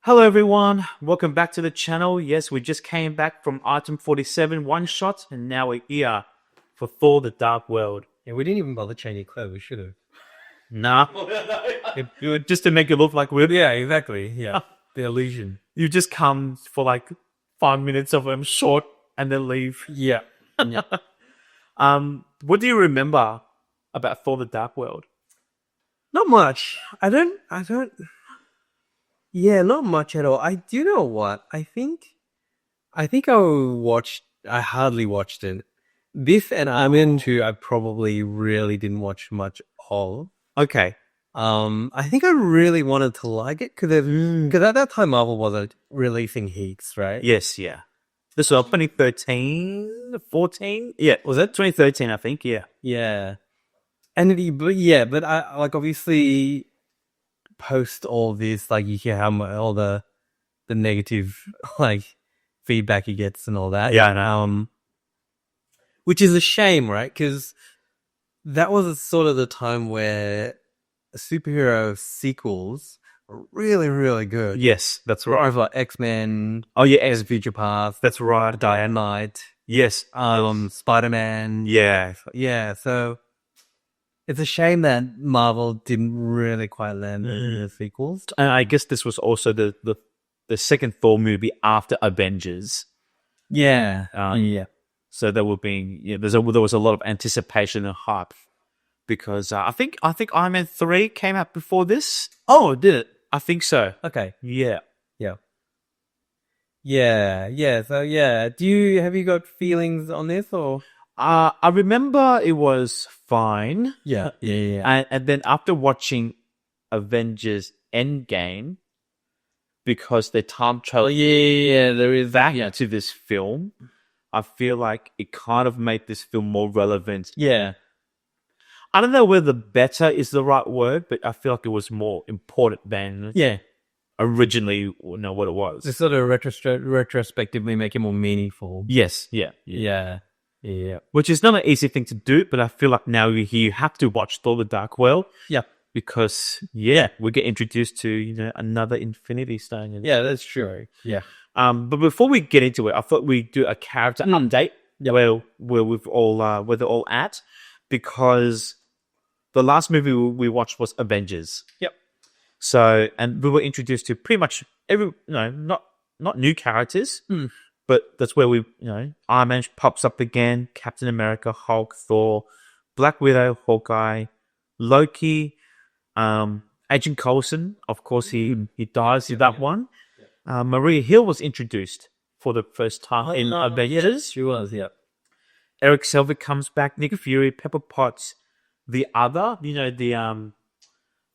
Hello everyone, welcome back to the channel. Yes, we just came back from Item 47 one shot and now we're here for Thor the Dark World. Yeah, we didn't even bother changing clothes. We should have. Nah, just to make it look like we're... Yeah, exactly. Yeah. The illusion. You just come for like 5 minutes of them short and then leave. Yeah. Yeah. What do you remember about Thor the Dark World? Not much. Yeah, not much at all. I do know what. I hardly watched it. This and I'm into, I probably really didn't watch much of. Okay. I think I really wanted to like it because at that time Marvel wasn't releasing heaps, right? Yes, yeah. This was 2013, 14? Yeah, was that 2013, I think, yeah. Yeah. But I like obviously post all this, like you hear all the negative like feedback he gets and all that. Yeah, I know. Which is a shame, right? Because that was sort of the time where superhero sequels were really, really good. Yes, that's right. Over like X-Men. Oh yeah, X Future Past. That's right. Diane Knight. Yes. Spider-Man. Yeah. Yeah. So it's a shame that Marvel didn't really quite land the sequels. And I guess this was also the second Thor movie after Avengers. Yeah. Yeah. So there was a lot of anticipation and hype because I think Iron Man 3 came out before this. Oh, did it? I think so. Okay. Yeah. Yeah. Yeah. Yeah. So yeah, have you got feelings on this or? I remember it was fine. Yeah. Yeah. And then after watching Avengers Endgame, because they time travel there is back that to this film, I feel like it kind of made this film more relevant. Yeah. I don't know whether better is the right word, but I feel like it was more important than originally what it was. To sort of retrospectively make it more meaningful. Yes, yeah. Which is not an easy thing to do, but I feel like now you have to watch Thor the Dark World. Yeah. Because, we get introduced to, another Infinity Stone. Yeah, that's true. Yeah. But before we get into it, I thought we'd do a character update where they're all at, because the last movie we watched was Avengers. Yep. So, and we were introduced to pretty much not new characters, but that's where Iron Man pops up again, Captain America, Hulk, Thor, Black Widow, Hawkeye, Loki, Agent Coulson. Of course, he dies in that one. Maria Hill was introduced for the first time in Avengers. She was, yeah. Eric Selvig comes back, Nick Fury, Pepper Potts, the other,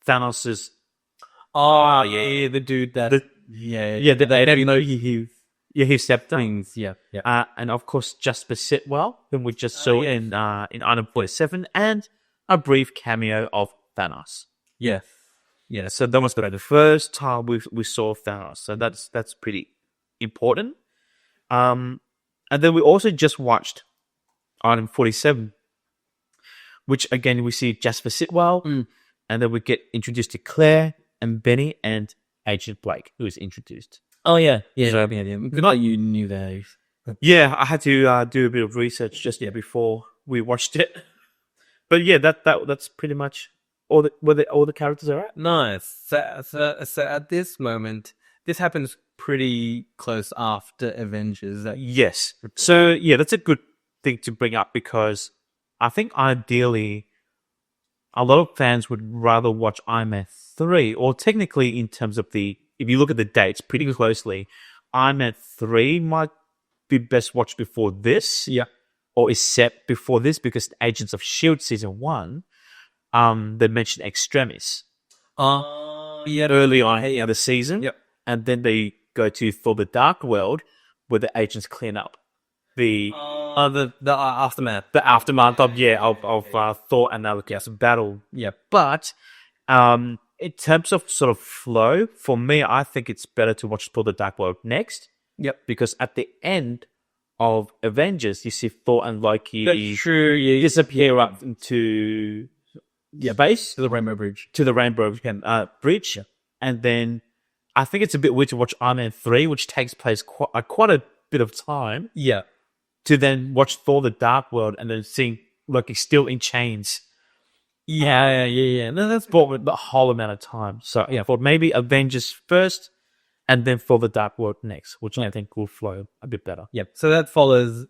Thanos's... Oh, yeah, the dude that... He stepped up. Things, yeah. And of course, Jasper Sitwell, whom we just saw in Item 47, and a brief cameo of Thanos. Yes. Yeah, so that was the first time we saw Thanos. So that's pretty important. And then we also just watched Item 47, which again we see Jasper Sitwell, and then we get introduced to Claire and Benny and Agent Blake, who is introduced. Oh yeah. Not you knew that. Yeah, I had to do a bit of research just before we watched it. But yeah, that's pretty much all the characters are at. Nice. So at this moment, this happens pretty close after Avengers. Yes. So yeah, that's a good thing to bring up, because I think ideally a lot of fans would rather watch Iron Man 3, or technically in terms of if you look at the dates pretty closely, Iron Man 3 might be best watched before this. Yeah. Or is set before this, because Agents of S.H.I.E.L.D. Season 1, they mentioned Extremis. Early on in the season. Yep. And then they go to Thor the Dark World, where the agents clean up the aftermath. The aftermath of Thor and Loki's battle. Yeah. But in terms of sort of flow, for me, I think it's better to watch Thor the Dark World next. Yep. Because at the end of Avengers, you see Thor and Loki disappear up into base to the Rainbow Bridge. Bridge, and then I think it's a bit weird to watch Iron Man 3, which takes place quite a bit of time, Yeah. to then watch Thor: The Dark World and then seeing Loki still in chains Yeah. No, that's for the whole amount of time. So yeah, for maybe Avengers first, and then for The Dark World next, which I think will flow a bit better. yep. So that follows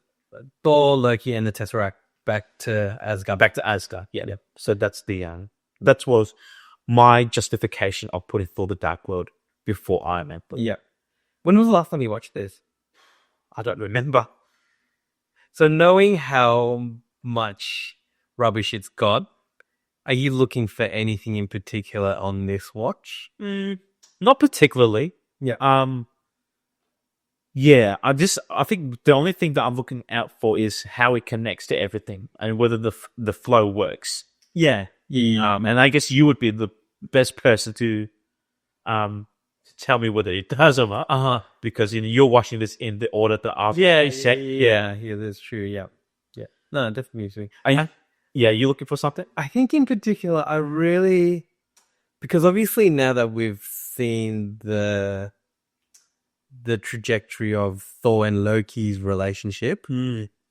Thor, Loki, and the Tesseract back to Asgard. Back to Asgard. Yeah. So that's that was my justification of putting Thor: The Dark World before Iron Man. But Yeah. When was the last time you watched this? I don't remember. So knowing how much rubbish it's got, are you looking for anything in particular on this watch? Not particularly. Yeah. Yeah, I think the only thing that I'm looking out for is how it connects to everything and whether the flow works. Yeah. And I guess you would be the best person to tell me whether it does or not. Because you're watching this in the order that I've set. Yeah, that's true. Yeah. No, definitely. Yeah, you looking for something? I think in particular, because obviously now that we've seen the trajectory of Thor and Loki's relationship,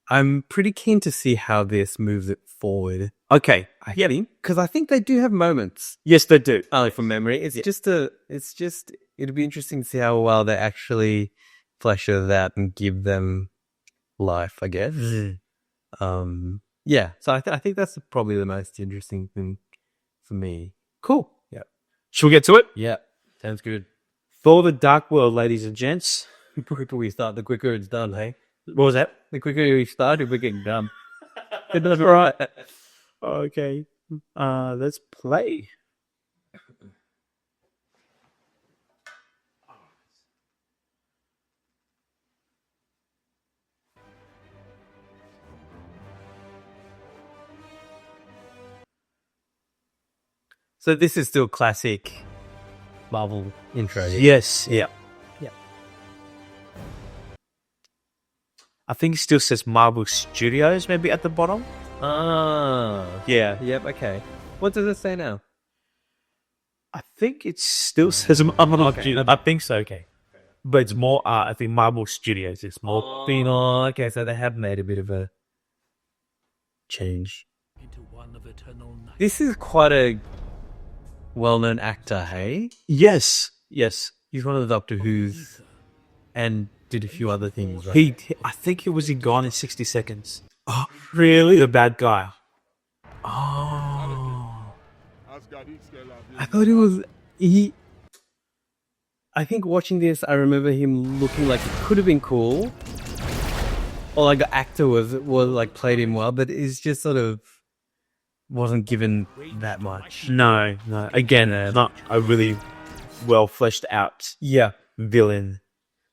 I'm pretty keen to see how this moves it forward. Okay. Because I think they do have moments. Yes, they do. Only from memory. It'd be interesting to see how well they actually flesh it out and give them life, I guess. Yeah. So I think that's probably the most interesting thing for me. Cool. Yeah. Should we get to it? Yeah. Sounds good. Thor: The Dark World, ladies and gents. The quicker we start, the quicker it's done, hey? What was that? The quicker we start, we're getting done. That's right. Okay. Let's play. So this is still classic Marvel intro. Yes. Yeah. I think it still says Marvel Studios maybe at the bottom. Yeah. Yep, okay. What does it say now? I think it still says Marvel Studios. I think so. Okay. But it's more, I think Marvel Studios is more. Okay, so they have made a bit of a change. This is quite a well-known actor, hey? Yes. He's one of the Doctor Who's and did a few other things, right? I think he was in Gone in 60 Seconds. Oh, really? The bad guy. Oh. I thought it was... I think watching this, I remember him looking like it could have been cool. Or like the actor was like played him well, but it's just sort of wasn't given that much. No. Again, not a really well fleshed out villain.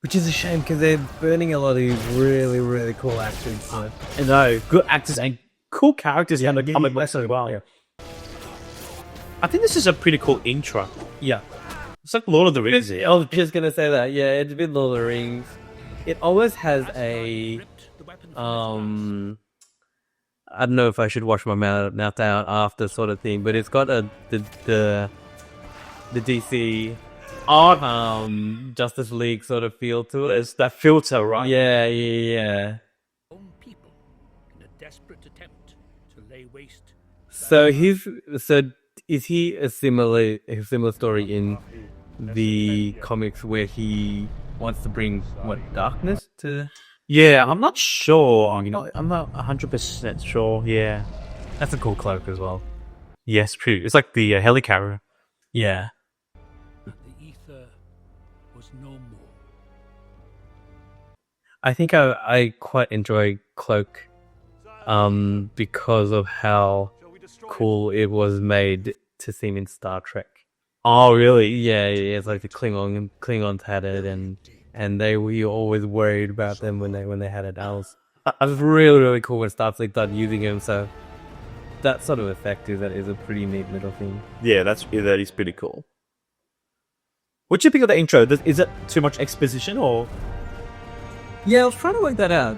Which is a shame because they're burning a lot of these really, really cool actors. So. I know, good actors and cool characters. Yeah, they're coming back as well. Yeah. I think this is a pretty cool intro. Yeah. It's like Lord of the Rings. I was just going to say that. Yeah, it's a bit Lord of the Rings. It always has a... I don't know if I should wash my mouth out after sort of thing, but it's got the DC... Justice League sort of feel to it. It's that filter, right? Yeah. People in a desperate attempt to lay waste. So is he a similar story in the comics where he wants to bring darkness to? Yeah, I'm not sure. I'm not 100% sure. Yeah, that's a cool cloak as well. Yes, true. It's like the helicarrier. Yeah. No more. I think I quite enjoy Cloak because of how cool it was made to seem in Star Trek. Oh, really? Yeah, it's like the Klingons had it, and we always worried about them when they had it. I was really, really cool when Starfleet started using them, so that sort of effect is a pretty neat little thing. Yeah, that is pretty cool. What do you think of the intro? Is it too much exposition or? Yeah, I was trying to work that out.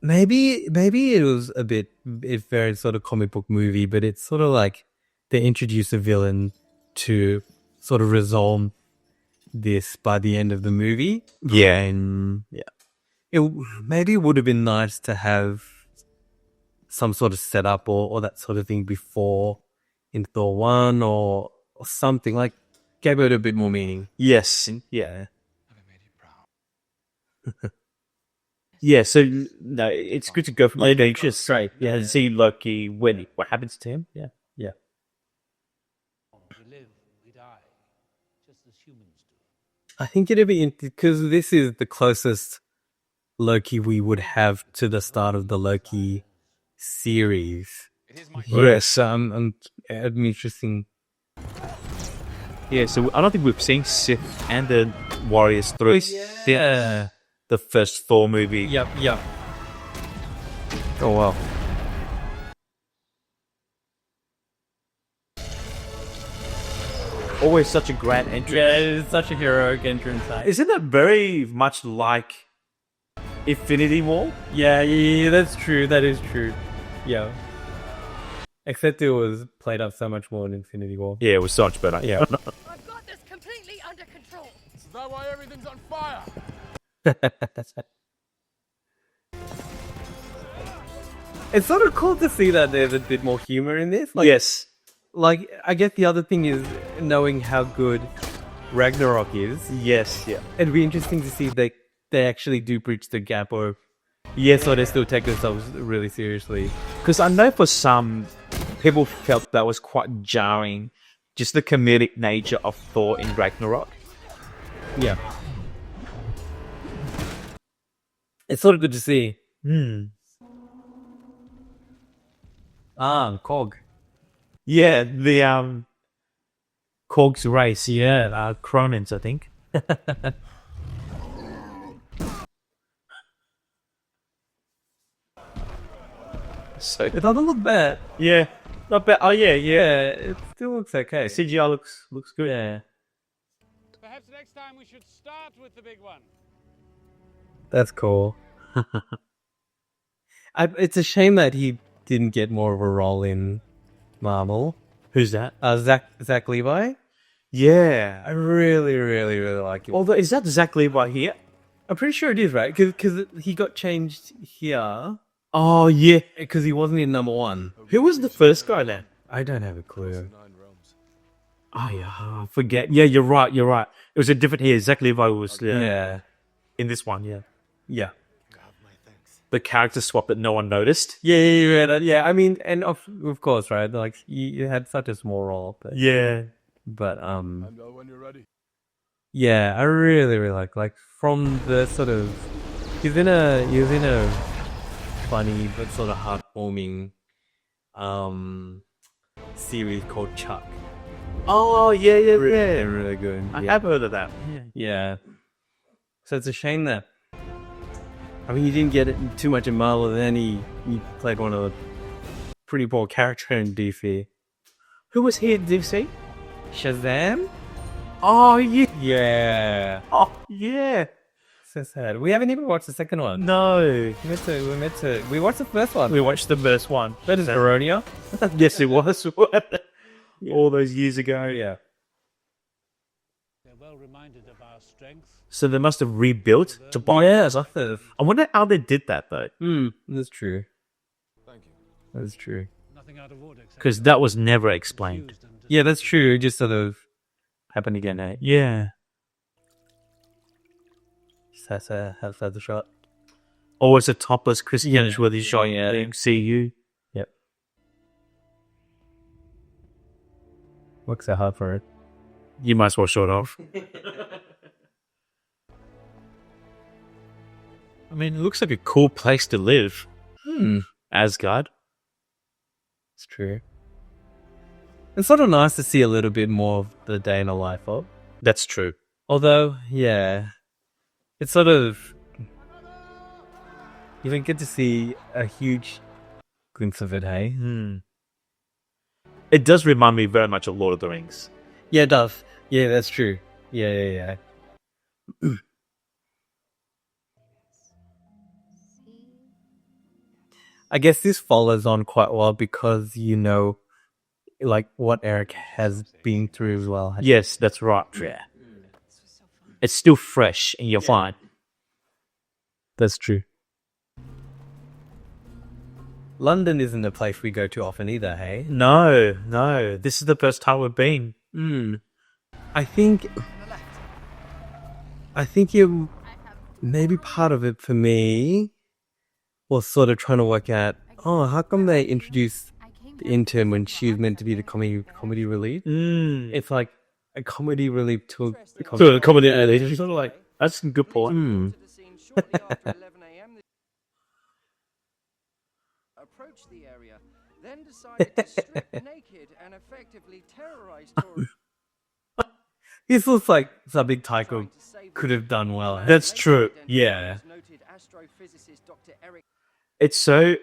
maybe it was a bit, it's very sort of comic book movie, but it's sort of like they introduce a villain to sort of resolve this by the end of the movie. Yeah. And maybe it would have been nice to have some sort of setup or that sort of thing before in Thor 1 or something, like gave it a bit more meaning. Yes. Yeah. Yeah, so no, it's good to go from Avengers straight. Yeah, see Loki when what happens to him. Yeah. We live, we die, just as humans do. I think it'd be because this is the closest Loki we would have to the start of the Loki series. Yes. It'd be interesting. Yeah, so I don't think we've seen Sith and the Warriors through the first Thor movie. Yep. Oh wow. Always such a grand entrance. Yeah, it's such a heroic entrance. Isn't that very much like Infinity War? Yeah, that's true. That is true. Yeah. Except it was played up so much more in Infinity War. Yeah, it was so much better. Yeah. I've got this completely under control. Is that why everything's on fire? It's sort of cool to see that there's a bit more humor in this. Yes. Like, I guess the other thing is knowing how good Ragnarok is. Yes. Yeah. It'd be interesting to see if they actually do bridge the gap, or or they still take themselves really seriously. Because I know for some people felt that was quite jarring, just the comedic nature of Thor in Ragnarok. Yeah. It's sort of good to see. Cog. Yeah, the Korg's race. Yeah, Cronins, I think. So It doesn't look bad. yeah, not bad. Oh yeah. It still looks okay. CGI looks good. Yeah. Perhaps next time we should start with the big one. That's cool. It's a shame that he didn't get more of a role in Marvel. Who's that? Zach Levi. Yeah. I really, really, really like him. Although, is that Zach Levi here? I'm pretty sure it is, right? Because he got changed here Oh yeah. because he wasn't in number 1. Who was the first guy then? I don't have a clue. Oh yeah, I forget. Yeah, you're right. It was a different here. Zach Levi was Yeah. in this one. Yeah. Yeah. The character swap that no one noticed. Yeah. I mean, and of course, right? Like you had such a small role, but Yeah. And when you're ready. yeah, I really, really like from the sort of he was in a funny but sort of heartwarming series called Chuck. Oh yeah. Really good. I have heard of that. Yeah. So it's a shame that he didn't get it too much in Marvel, and then he played one of the pretty poor character in DC. Who was here? Did you see? Shazam? Oh yeah. Yeah. Oh yeah. So sad. We haven't even watched the second one. No. We watched the first one. We watched the first one. That is Eronia. Yes, it was. All those years ago. Yeah. They're well reminded of our strength. So they must have rebuilt to buy. I wonder how they did that though, That's true. Thank you. That's true. Nothing out of order except because that was never explained. confused and Yeah, that's true. It just sort of happened again, eh? Yeah. Just has to have the shot. Always a topless Chris Hemsworth shot yeah. at MCU. Yep. Works so hard for it. You might as well show it off. I mean, it looks like a cool place to live. Asgard. It's true. It's sort of nice to see a little bit more of the day in the life of. That's true. Although, yeah, it's sort of, you don't get to see a huge glimpse of it, hey? It does remind me very much of Lord of the Rings. Yeah, it does. Yeah, that's true. Yeah. I guess this follows on quite well because like what Eric has been through as well. Yes, that's right. Yeah. It's still fresh in your mind. That's true. London isn't a place we go to often either, hey? No. This is the first time we've been. I think you maybe part of it for me was sort of trying to work out, how come they introduced the intern when she was meant to be the comedy relief? It's like a comedy relief to a comedy. It's sort of like, that's a good point. Approached the area, then decided to strip naked and effectively terrorize tourists. This looks like something Taiko could have done well. That's true. Yeah. Noted astrophysicist Dr. Eric. It's so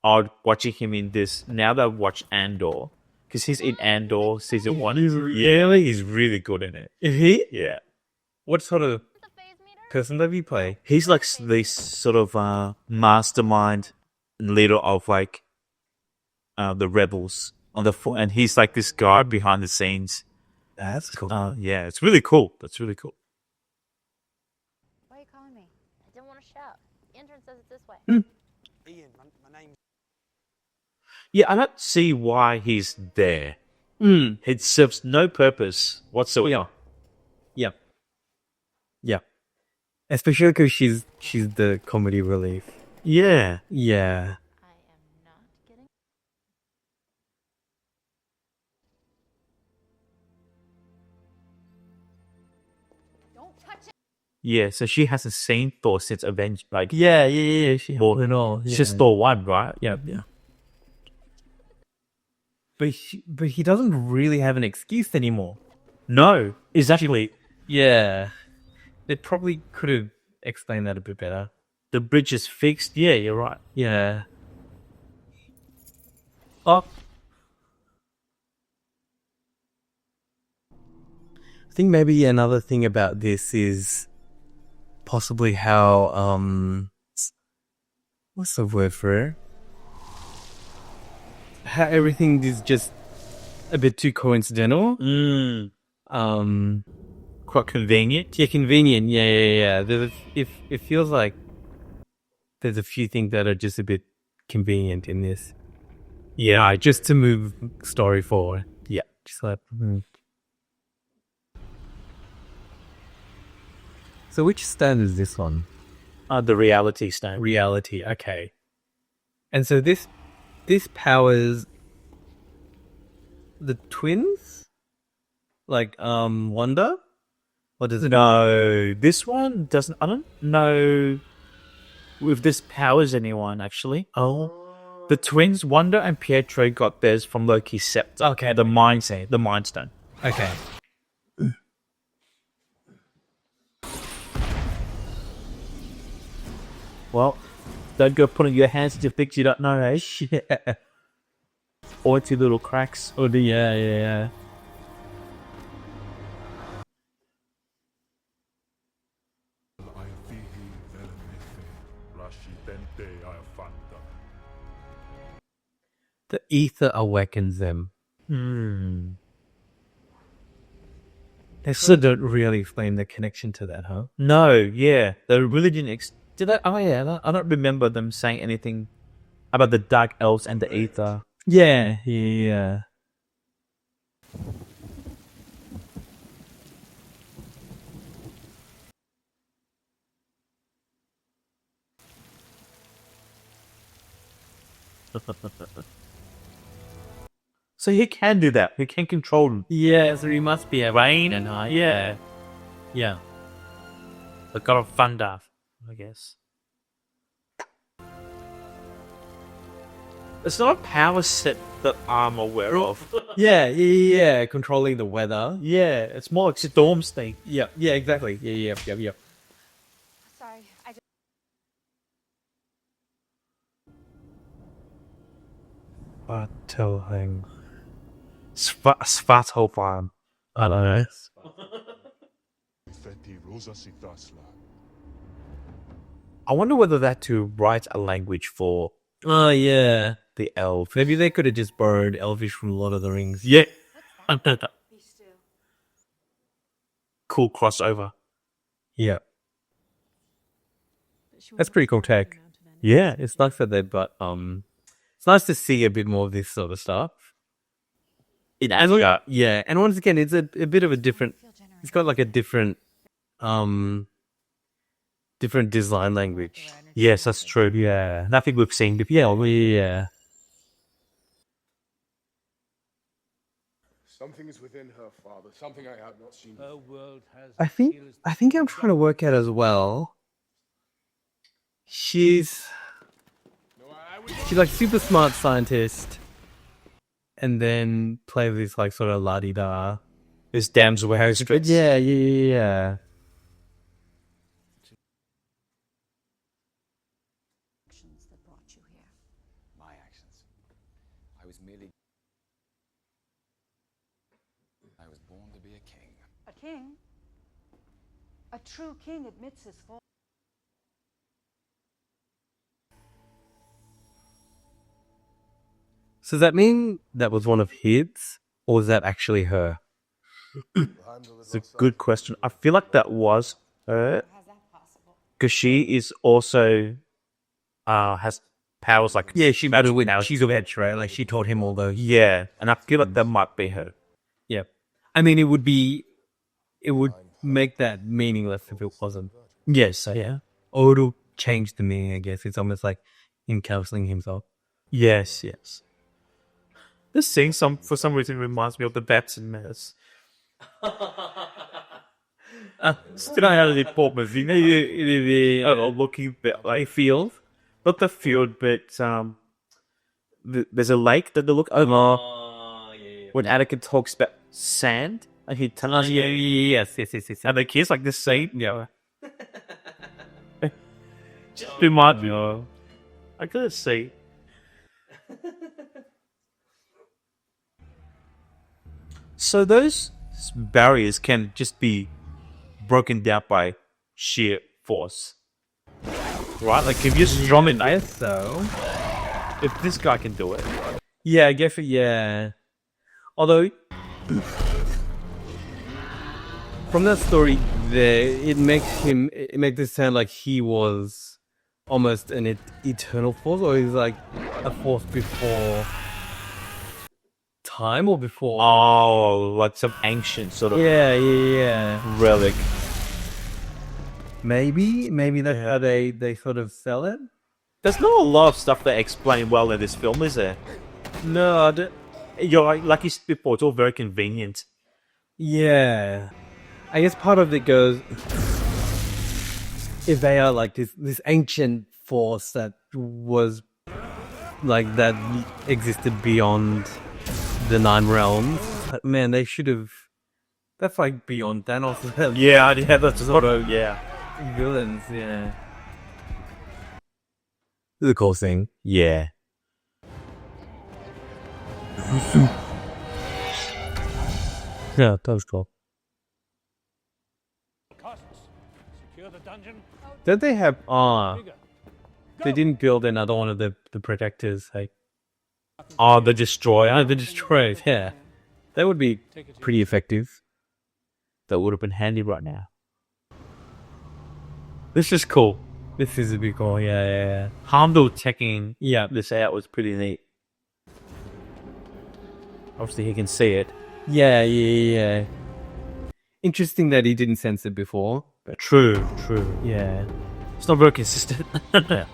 odd watching him in this. Now that I've watched Andor, because he's in Andor season 1. He's really good in it. Is he? Yeah. What sort of person does he play? He's like this sort of mastermind and leader of like the rebels on the and he's like this guy behind the scenes. That's cool. Yeah, it's really cool. That's really cool. Why are you calling me? I didn't want to shout. The intern says it's this way. Ian, my name's... Yeah, I don't see why he's there. It serves no purpose whatsoever. Yeah. Especially because she's the comedy relief. Yeah. Yeah. I am not kidding. Don't touch it. Yeah, so she hasn't seen Thor since Avengers. Like, Yeah. She Well, and all. it's just Thor 1, right? Yeah. But he doesn't really have an excuse anymore. No, exactly. Yeah. They probably could have explained that a bit better. The bridge is fixed. Yeah, you're right. Yeah. Oh. I think maybe another thing about this is possibly how what's the word for it? How everything is just a bit too coincidental. Quite convenient. Yeah, convenient. Yeah. It feels like there's a few things that are just a bit convenient in this. Yeah, Just to move story forward. yeah. Just like. So which stand is this on? The reality stone. Reality. Okay. And so this powers the twins? Like Wanda? What does it? No, this one doesn't. I don't know if this powers anyone actually. Oh. The twins, Wanda and Pietro, got theirs from Loki's scepter. Okay. The Mind Stone. Okay. Well, don't go putting your hands into things you don't know, eh? Yeah. Or into little cracks. Oh, yeah. The ether awakens them. They still don't really explain the connection to that, huh? No, yeah, they really didn't. Did I? Oh yeah, I don't remember them saying anything about the dark elves and the ether. Yeah. So he can do that. He can control them. Yeah, so he must be a Rain and high. Yeah, Yeah. the god of thunder, I guess. It's not a power set that I'm aware of. Yeah. Controlling the weather. Yeah, it's more like Doomsday. Yeah, exactly. Yeah. Sorry, I just... Svartalfheim. Svartalfheim. I don't know. I wonder whether that to write a language for Oh, yeah. The elf. Maybe they could have just borrowed Elvish from Lord of the Rings. Yeah. Cool crossover. Yeah. That's pretty cool tech. Yeah. It's nice that they've got, it's nice to see a bit more of this sort of stuff. Yeah, and once again, it's a bit of a different, it's got like a different design language. Yes, that's true. Yeah. Nothing we've seen before. Yeah. Something is within her, Father. Something I have not seen. Her world has I think I'm trying to work out as well. She's like super smart scientist, and then play this like sort of la-di-da. This damsel Harry Strips. Yeah. That brought you here. My actions. I was born to be a king. A king? A true king admits his fault. So does that mean that was one of his, or was that actually her? It's a good question. I feel like that was her. Because she is also has powers like She's a witch, right? Like she taught him all those. yeah, and I feel like that might be her. Yeah, I mean, it would make that meaningless if it wasn't. Yes, yeah. Or it'll change the meaning. I guess it's almost like him counseling himself. Yes. This scene for some reason reminds me of the Babson Matters. Still out of the port movie, looking bit like field, not the field, but there's a lake that they look over. When Anakin talks about sand, and he tells you, Yes. and the kids like this scene, just remind me of. I gotta see. So those barriers can just be broken down by sheer force, right? Like if you're strong enough, So if this guy can do it, yeah, I guess yeah. Although from that story, it makes it sound like he was almost an eternal force, or he's like a force before time or before. like some ancient sort of Yeah. relic. Maybe that's how they sort of sell it. There's not a lot of stuff they explain well in this film, is there? No, You're like you said before, it's all very convenient. yeah. I guess part of it goes if they are like this ancient force that was like that existed beyond the 9 realms. But man, they should have. That's like beyond Thanos. Yeah, that's sort of Villains, yeah. This is a cool thing. Yeah. Yeah, that was cool. Costs. Secure the dungeon. Did they have? Bigger. They didn't build another one of the protectors. Hey, The destroyer. the destroyers. Yeah, that would be pretty effective. That would have been handy right now. This is cool. This is a bit cool. Yeah. Heimdall checking Yeah. this out was pretty neat. Obviously, he can see it. Yeah. Interesting that he didn't sense it before. But True. yeah, It's not very consistent. because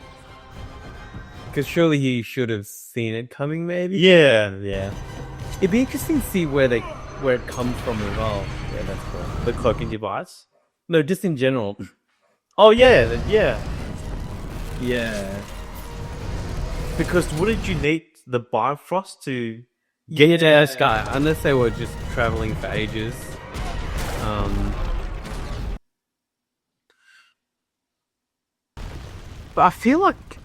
surely he should have seen it coming. Maybe. yeah. It'd be interesting to see where it comes from as well. Yeah, that's cool. The cloaking device. No, just in general. Oh, yeah. Yeah. Because wouldn't you need the Bifrost to Get to the sky, unless they were just traveling for ages. But I feel like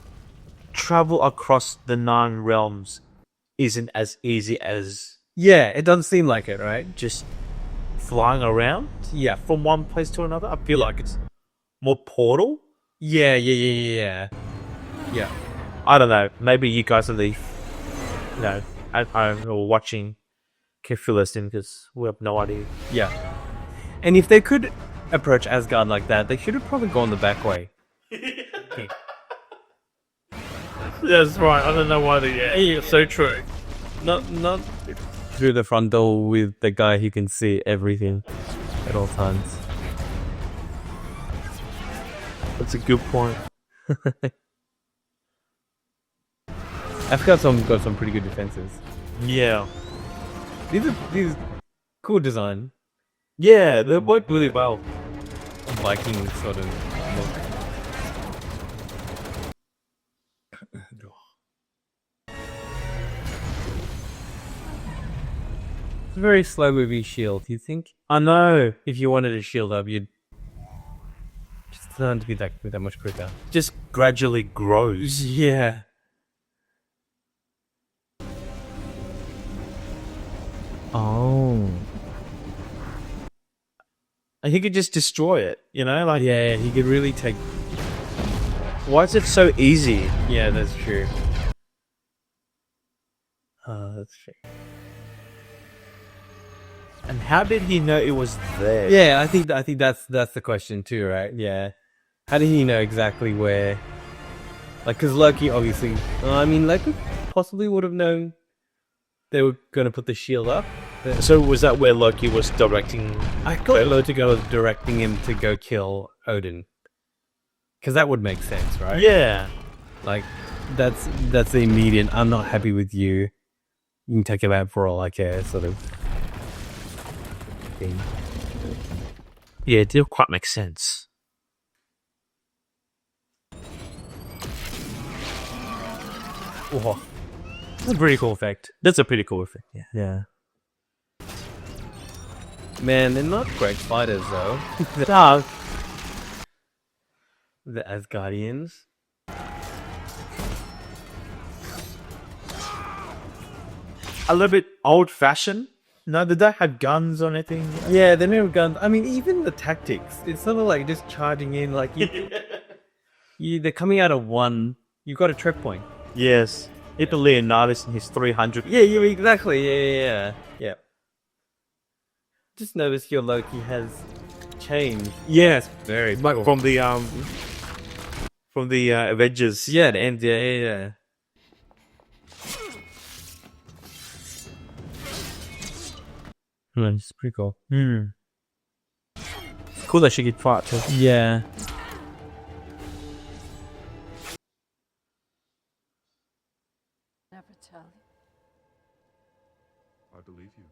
travel across the 9 realms isn't as easy as Yeah, it doesn't seem like it, right? just flying around Yeah. from one place to another. I feel like it's more portal. Yeah. I don't know. Maybe you guys are the, at home or watching can fill us in because we have no idea. Yeah. And if they could approach Asgard like that, they should have probably gone the back way. That's right. I don't know why they. Yeah, so true. Not through the front door with the guy who can see everything at all times. That's a good point. Asgard's got some pretty good defenses. Yeah. These cool design. Yeah, they work really well. Viking sort of look. It's a very slow moving shield, you think? I know. If you wanted a shield up, you'd just learn to be that much quicker. Just gradually grows. Yeah. Oh. And he could just destroy it, like... Yeah, he could really take... Why is it so easy? Yeah, that's true. That's true. And how did he know it was there? Yeah, I think that's the question too, right? Yeah. How did he know exactly where? Like, because Loki obviously... Loki possibly would have known they were going to put the shield up. So was that where Loki was directing? I thought Loki was directing him to go kill Odin. Because that would make sense, right? Yeah. Like, that's the immediate, I'm not happy with you. You can take him out for all I care, sort of thing. Yeah, it did quite make sense. Whoa. That's a pretty cool effect. That's a pretty cool effect, yeah. Yeah. Man, they're not great fighters, though. No. The Asgardians. A little bit old-fashioned. No, they don't have guns or anything. Yeah, they don't have guns. Even the tactics. It's sort of like just charging in. Like, they're coming out of one. You've got a trip point. Yes. Hit the Leonidas in his 300. Yeah, exactly. Yeah. Just noticed your Loki has changed. Yes. Very. From the Avengers. Yeah, the end. Yeah. It's pretty cool. Cool that she could fight too. Yeah. Never tell you. I believe you.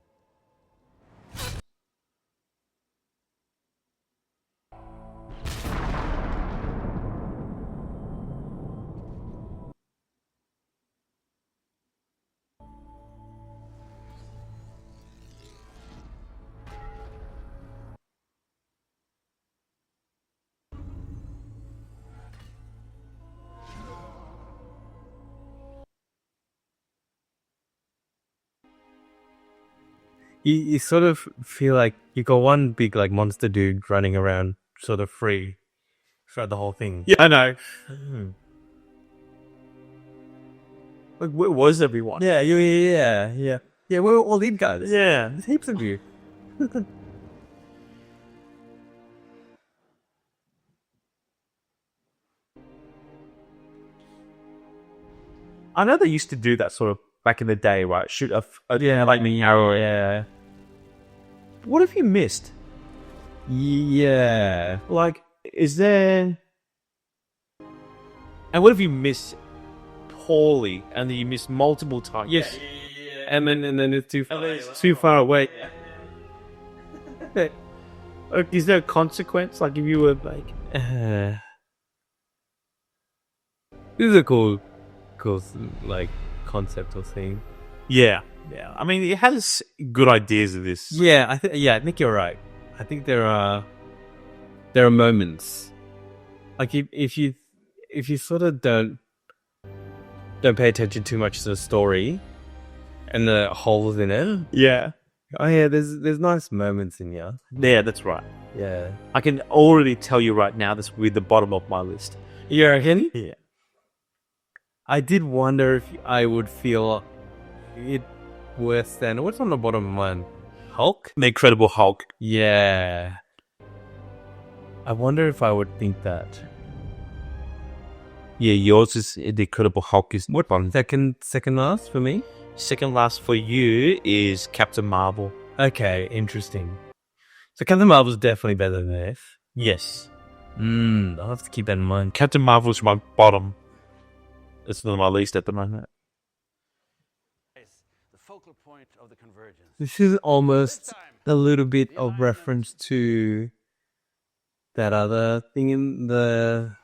You sort of feel like you got one big like monster dude running around sort of free throughout the whole thing. Yeah, I know. Like, where was everyone? Yeah. Yeah, where were all these guys? Yeah. There's heaps of you. I know they used to do that sort of back in the day, right? Shoot a lightning arrow, yeah. What have you missed? Yeah. Like, is there... And what have you missed poorly and then you missed multiple times? Yes. And then it's too far. It's too far away. Like, is there a consequence? Like, if you were like... This is a cool, like, concept or thing. Yeah. I mean, it has good ideas of this. Yeah, I think you're right. I think there are moments, like if you sort of don't pay attention too much to the story and the holes in it. Yeah. Oh yeah, there's nice moments in here. Yeah, that's right. Yeah, I can already tell you right now this will be the bottom of my list. you reckon? Yeah. I did wonder if I would feel it worse than what's on the bottom one? Hulk? The Incredible Hulk. Yeah. I wonder if I would think that. Yeah, yours is The Incredible Hulk. Is what one? Second last for me? Second last for you is Captain Marvel. Okay, interesting. So Captain Marvel's definitely better than this. Yes. I'll have to keep that in mind. Captain Marvel's my bottom. It's not my least at the moment. The focal point of the convergence. This is almost a little bit of reference to that other thing in the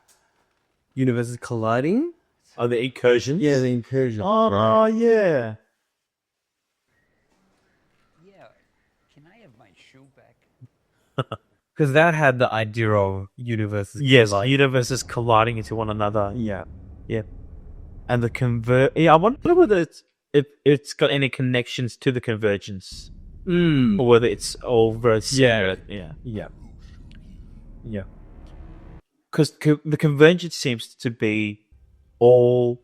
universes colliding. Oh, the incursion? Yeah, the incursion. Oh, yeah. Yeah. Can I have my shoe back? Because that had the idea of universes. Yes, colliding. universes colliding into one another. Yeah. Yeah. And the convert. Yeah, I wonder whether if it's got any connections to the convergence, or whether it's all very separate. Yeah. Because the convergence seems to be all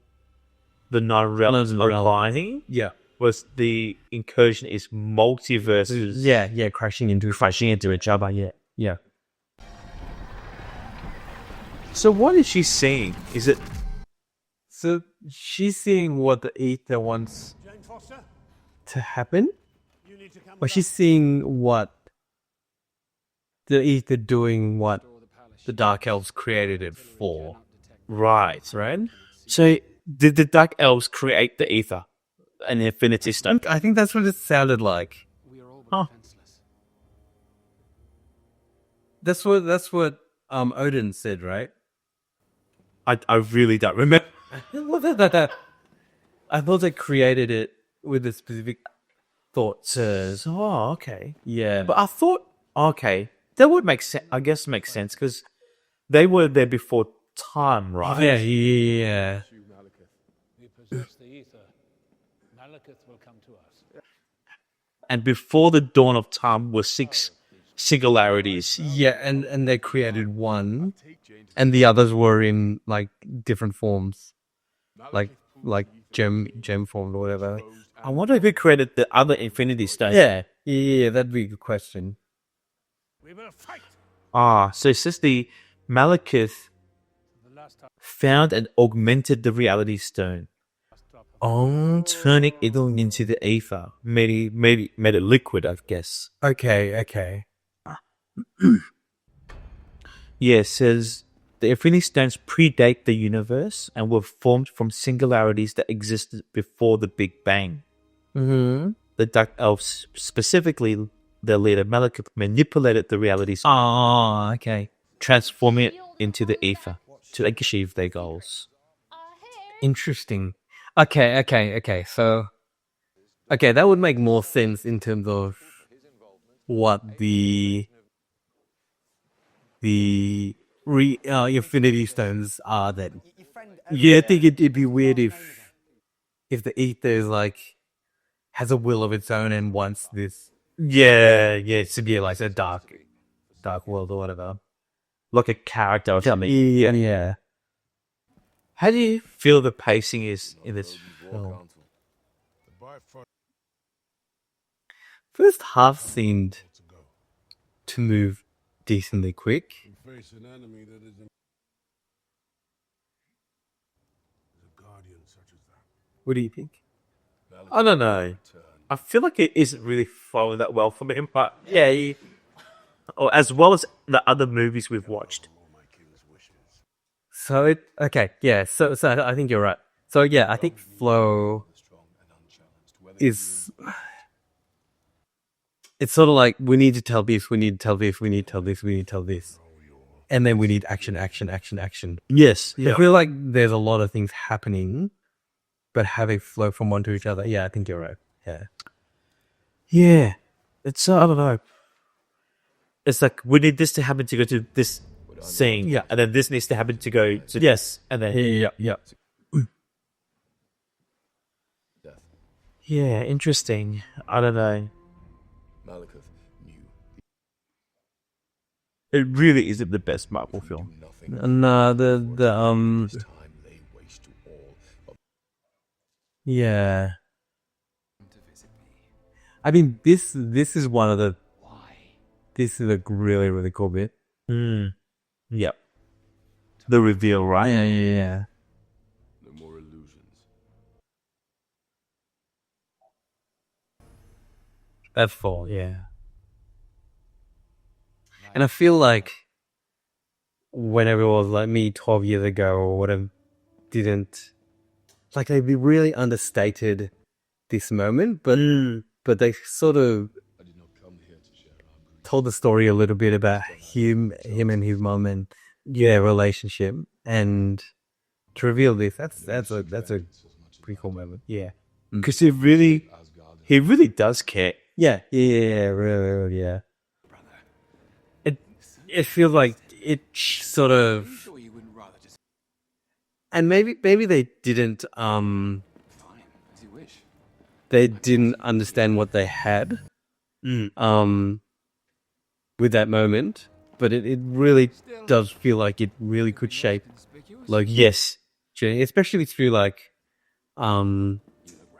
the nine realms aligning. Yeah. Was the incursion is multiverses. Yeah, crashing into each other. Yeah. Yeah. So what is she seeing? Is it? So she's seeing what the Ether wants Jane Foster, to happen, you need to come or she's seeing what the Ether doing what the Dark Elves created it for. Right. Right? So did the Dark Elves create the Ether? An Infinity Stone? I think that's what it sounded like. We are all but defenseless. That's what Odin said, right? I really don't remember. I thought they created it with a specific thought. Oh, okay. Yeah. But I thought, okay, that would make sense. I guess makes sense because they were there before time, right? Yeah. We possess the ether. Malekith will come to us. And before the dawn of time were 6 singularities. Yeah, and they created one, and the others were in like different forms, like gem form or whatever. I wonder if he created the other Infinity Stone. Yeah, that'd be a good question. We will fight. So it says the Malekith found and augmented the Reality Stone. Turning it into the ether, made it liquid, I guess. Okay. Yeah, it says the Infinity Stones predate the universe and were formed from singularities that existed before the Big Bang. Mm-hmm. The Dark Elves, specifically their leader Malekith, manipulated the Reality Stone, Oh, okay. transforming it into the ether to achieve their goals. Interesting. Okay. So, that would make more sense in terms of what the Infinity Stones are. Then, yeah, I think it'd be weird if the Ether is like has a will of its own and wants this. Yeah, to be like a dark world or whatever. like a character or something. Yeah. How do you feel the pacing is in this film? First half seemed to move decently quick. Face an enemy that is a guardian such as that. What do you think? I don't know. I feel like it isn't really flowing that well for him, but yeah, or as well as the other movies we've watched. So So I think you're right. So yeah, I think flow is. It's sort of like we need to tell this, we need to tell this, we need to tell this, we need to tell this, and then we need action. Yes, I feel like there's a lot of things happening, but having flow from one to each other. Yeah, I think you're right. Yeah. It's I don't know. It's like we need this to happen to go to this scene, Yeah. and then this needs to happen to go to Yes, and then yeah. yeah, interesting. I don't know. Malekith knew It really isn't the best Marvel film. nothing. No, the Time lay waste to all of Yeah. I mean, this is one of the. This is a really, really cool bit. Yep. The reveal, right? Yeah. No more illusions. That's Thor, yeah. And I feel like when everyone was like me 12 years ago or whatever, didn't like they really understated this moment, but they sort of I did not come here to share our grief. told the story a little bit about him and his mum and their relationship, and to reveal this, that's a pretty cool moment. Yeah, Because he really does care. yeah, really, yeah. It feels like it sort of, Sure you wouldn't rather just and maybe they didn't fine, as you wish. they didn't understand what they had with that moment, but it really does feel like it really could shape Loki. Yes. Especially through like You look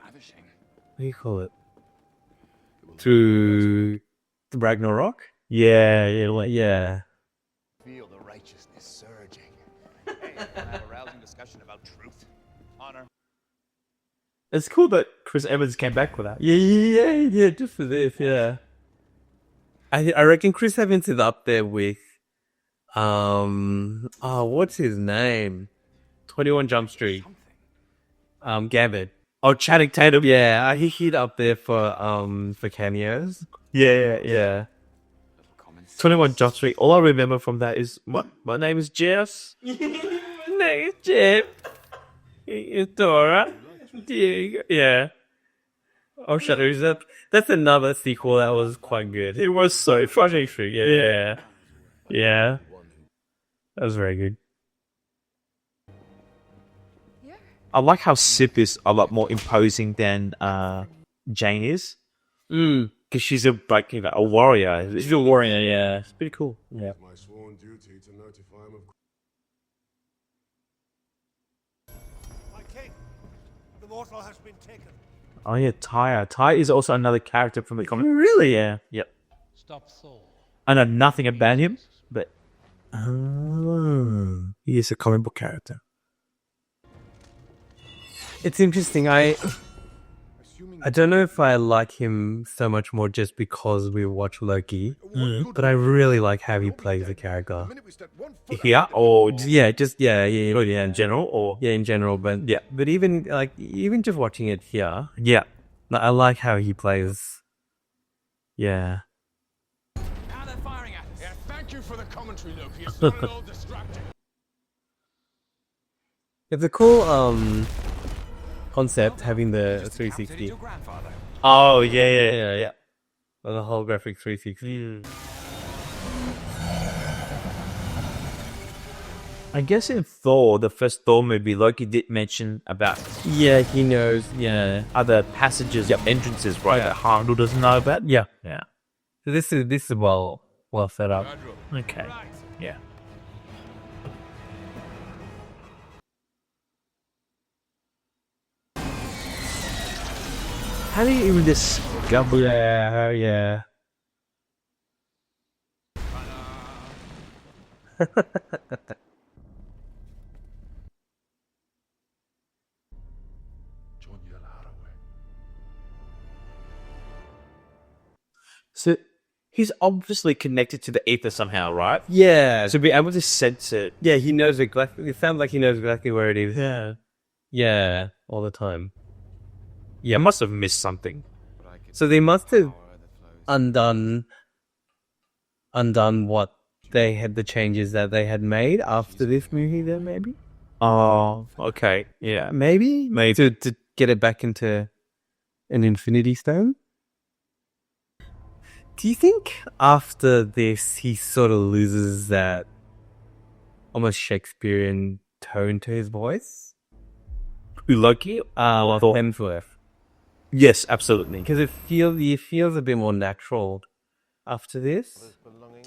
ravishing. what do you call it? Through the Ragnarok? Yeah. Yeah. Feel the righteousness surging. Hey, wanna have a rousing discussion about truth, honor. It's cool that Chris Evans came back with that. Yeah, just for this, yeah. I reckon Chris Evans is up there with what's his name? 21 Jump Street. Gambit. Oh, Channing Tatum. Yeah, he hit up there for cameos. Yeah. 21 Jump Street. All I remember from that is my name is Jeff. My name is Jeff. It's Dora. Yeah. Oh, Shadows Up. That's another sequel that was quite good. It was so funny. Yeah. That was very good. I like how Sif is a lot more imposing than Jane is. Because she's a warrior. She's a warrior, yeah. It's pretty cool. Yeah. My sworn duty to notify him of. My king, the mortal has been taken. Oh yeah, Tyre. Tyre is also another character from the comic. Really? Yeah. Yep. Stop Thor. I know nothing about him, but He is a comic book character. It's interesting. I don't know if I like him so much more just because we watch Loki, but I really like how he plays the character. here or In general, or in general, but Yeah. but even just watching it here, yeah. I like how he plays. Yeah, Now they're firing at us. Yeah, thank you for the commentary, Loki. It's not at all distracting. it's a cool concept having the 360, Your grandfather. Oh yeah. the holographic 360. I guess in Thor, the first Thor movie, Loki did mention about Yeah, he knows. Yeah, other passages, entrances, right? That Heimdall doesn't know about. yeah. Yeah. So this is well set up. Okay. Yeah. How do you even discover? Yeah. So he's obviously connected to the ether somehow, right? Yeah. To be able to sense it. Yeah, he knows exactly. It sounds like he knows exactly where it is. Yeah. Yeah, all the time. Yeah. I must have missed something. So they must have undone what they had, the changes that they had made after this movie. Then maybe. Oh, okay. Yeah. Maybe to get it back into an Infinity Stone. Do you think after this he sort of loses that almost Shakespearean tone to his voice? Loki? Hemsworth. Yes, absolutely. Because it feels a bit more natural after this.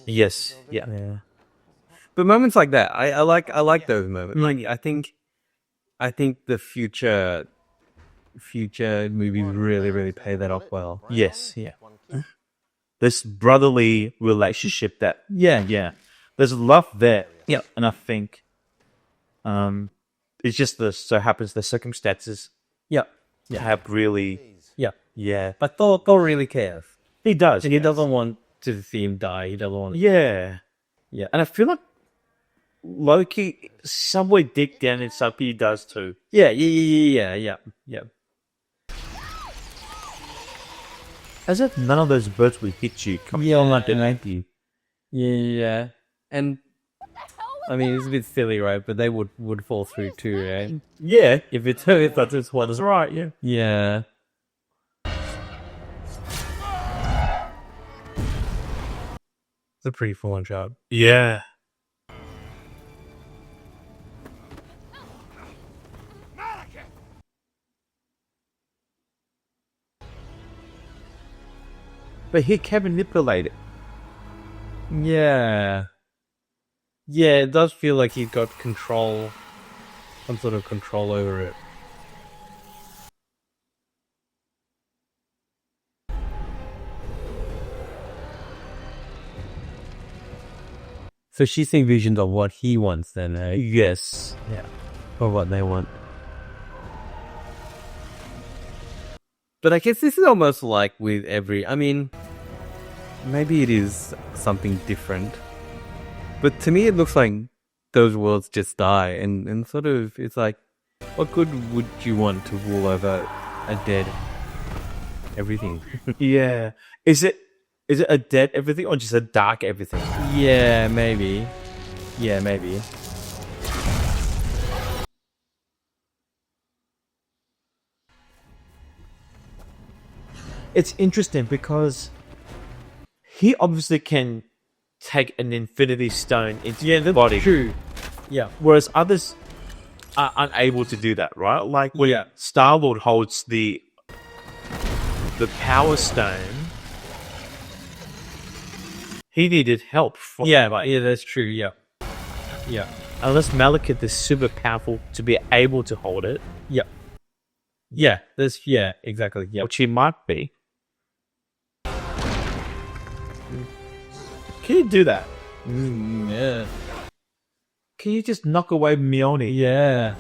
Yes. Yeah. But moments like that, I like those moments. Like I think the future future movies really pay that off well. Yes, yeah. This brotherly relationship that there's love there. Yeah. And I think it's just so happens the circumstances Yeah. have really Yeah. But Thor really cares. he does. He doesn't want to see him die. He doesn't want. Yeah. Yeah. And I feel like Loki somewhere deep down inside he does too. Yeah. As if none of those birds would hit you. Yeah. And I mean, it's a bit silly, right? But they would fall through too, right? Yeah. If that's just one. That's right, yeah. Yeah. It's a pretty full-on shot. Yeah. But he can manipulate it. Yeah. Yeah, it does feel like he's got control, some sort of control over it. So she's seeing visions of what he wants then, eh? Yes. Yeah. Or what they want. But I guess this is almost like with I mean, maybe it is something different. But to me, it looks like those worlds just die. And sort of, it's like, what good would you want to rule over a dead everything? Yeah. Is it a dead everything or just a dark everything? Yeah, maybe. It's interesting because he obviously can take an infinity stone into the body. True. Yeah. Whereas others are unable to do that, right? Like when Star-Lord holds the Power Stone, he needed help. That's true. Yeah. Unless Malekith is super powerful to be able to hold it. Exactly. Yeah. Which he might be. Can you do that? Yeah. Can you just knock away Mjolnir? Yeah.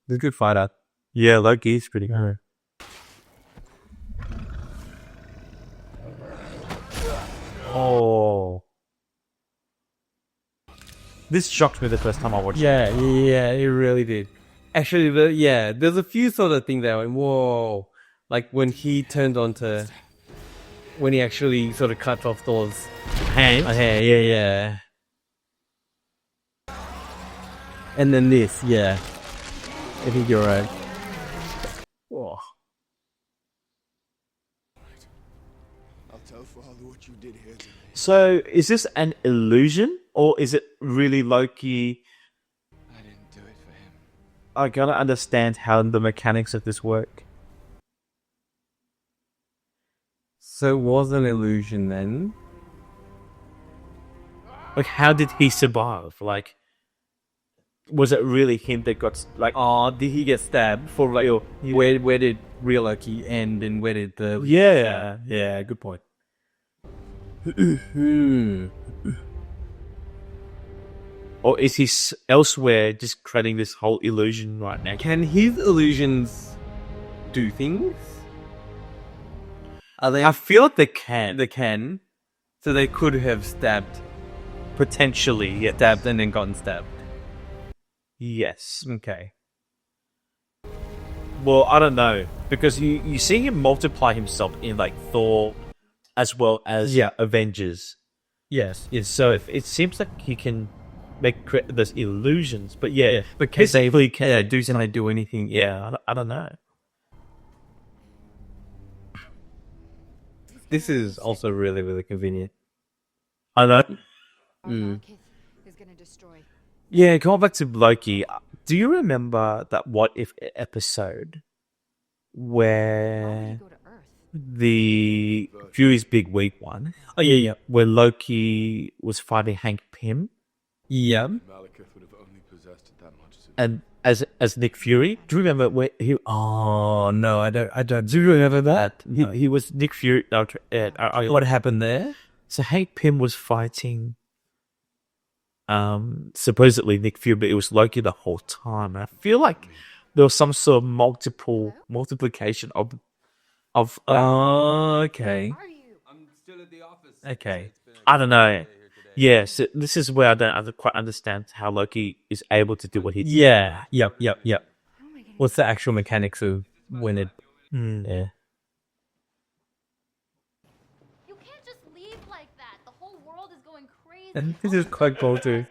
He's a good fighter. Yeah, Loki is pretty good. Oh. This shocked me the first time I watched it. Yeah, it really did. Actually, there's a few sort of things that went, whoa. Like when he turned onto, when he actually sort of cut off Thor's hand. Yeah. And then this, I think you're right. Oh. I'll tell Father what you did here to me. So, is this an illusion or is it really Loki? I didn't do it for him. I gotta understand how the mechanics of this work. So it was an illusion then? Like, how did he survive? Like, was it really him that got like? Oh, did he get stabbed? For like, where did real Loki end, and where did the? Yeah. Good point. Or is he elsewhere, just creating this whole illusion right now? Can his illusions do things? Are they? I feel like they can. They can. So they could have stabbed, Potentially, stabbed, and then gotten stabbed. yes. Okay. Well, I don't know because you see him multiply himself in like Thor, as well as Avengers. Yes. So it seems like he can create those illusions, but but can they do anything? Yeah, I don't know. This is also really convenient. I know. Marketh is going to destroy. Yeah, going back to Loki, do you remember that What If episode where Go to Earth. the Fury's Big Week one? Oh yeah. Where Loki was fighting Hank Pym? Yeah. Malekith would have only possessed and as Nick Fury. Do you remember where he? Oh no, I don't. Do you remember that? He was Nick Fury. What happened there? So Hank Pym was fighting. Supposedly Nick Fury, but it was Loki the whole time. And I feel like there was some sort of multiplication of. Oh, okay. I'm still at the office. Okay. I don't know. Yeah, so this is where I don't quite understand how Loki is able to do what he did. Yeah. Yep. What's the actual mechanics of when it? Yeah. You can't just leave like that. The whole world is going crazy. And this is quite cool too.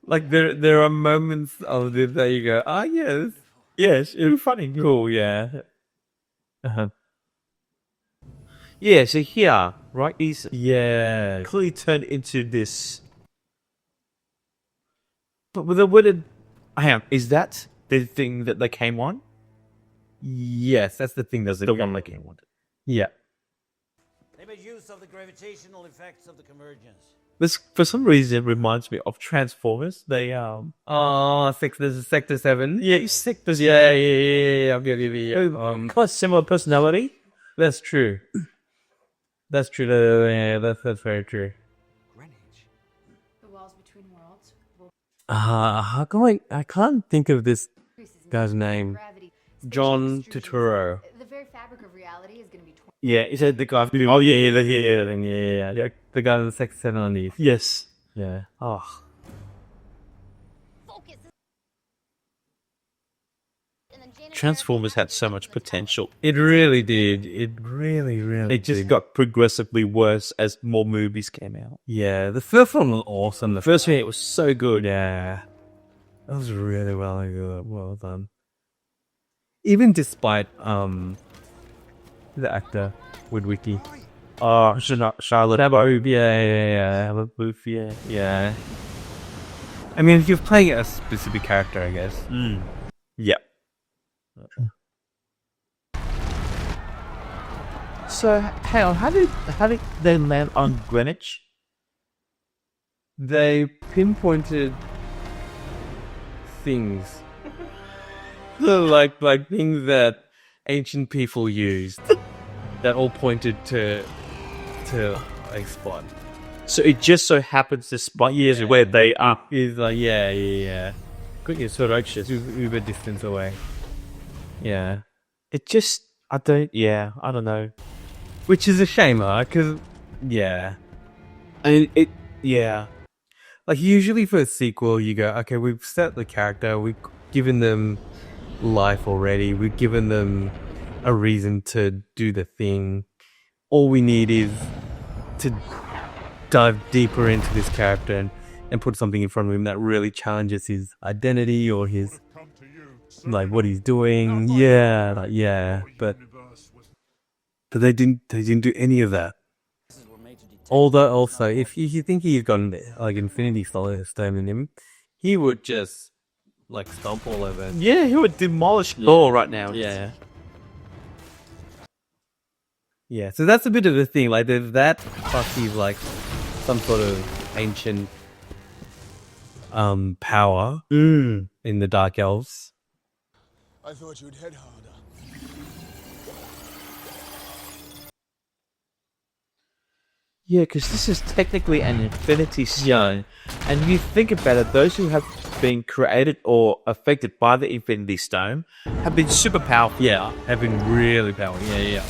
Like there are moments of this that you go, yes, it's funny, cool, yeah. Yeah, so here, right, he's Yeah. clearly turned into this. But with a wooden. Hang on, is that the thing that they came on? Yes, that's the thing. That's The one they came on. Yeah. They made use of the gravitational effects of the convergence. This, for some reason, reminds me of Transformers. They This is Sector 7. yeah, sectors. Yeah. Quite similar personality. That's true. That's true. Yeah, that's very true. Greenwich. The walls between worlds will How come I can't think of this increase in guy's name? gravity. John Spatial Turturro. The very fabric of reality is going to be torn. Yeah, is that the guy? Oh yeah. The guy in the Sector 7 on these. Yes. Yeah. Oh, Focus. And then Jane and Transformers America had so much potential. It really did. It really It just did. got progressively worse as more movies came out. Yeah, the first one was awesome. The First one, it was so good. Yeah. That was really well done. Even despite the actor Woodwicky. Oh, Charlotte Bob. Yeah. Booth, yeah. Yeah. I mean, if you're playing a specific character, I guess. Yep. So, hang on, how did they land on Greenwich? They pinpointed things. like things that ancient people used that all pointed to a spot. So it just so happens this spot years where they are. Is like yeah. Good, it's so righteous. Uber distance away. Yeah. It just, I don't know. Which is a shame, because yeah. Yeah. Like usually for a sequel you go, okay, we've set the character, we've given them life already, we've given them a reason to do the thing. All we need is to dive deeper into this character and put something in front of him that really challenges his identity or his like what he's doing. But they didn't do any of that. Although also if you think he's got like Infinity Stone in him, he would just like stomp all over. Yeah, he would demolish Thor right now. Yeah. Yeah, so that's a bit of a thing. Like, there's that, plus he's like some sort of ancient power in the Dark Elves. I thought you'd head harder. Yeah, because this is technically an Infinity Stone. And if you think about it, those who have been created or affected by the Infinity Stone have been super powerful. Yeah, have been really powerful. Yeah.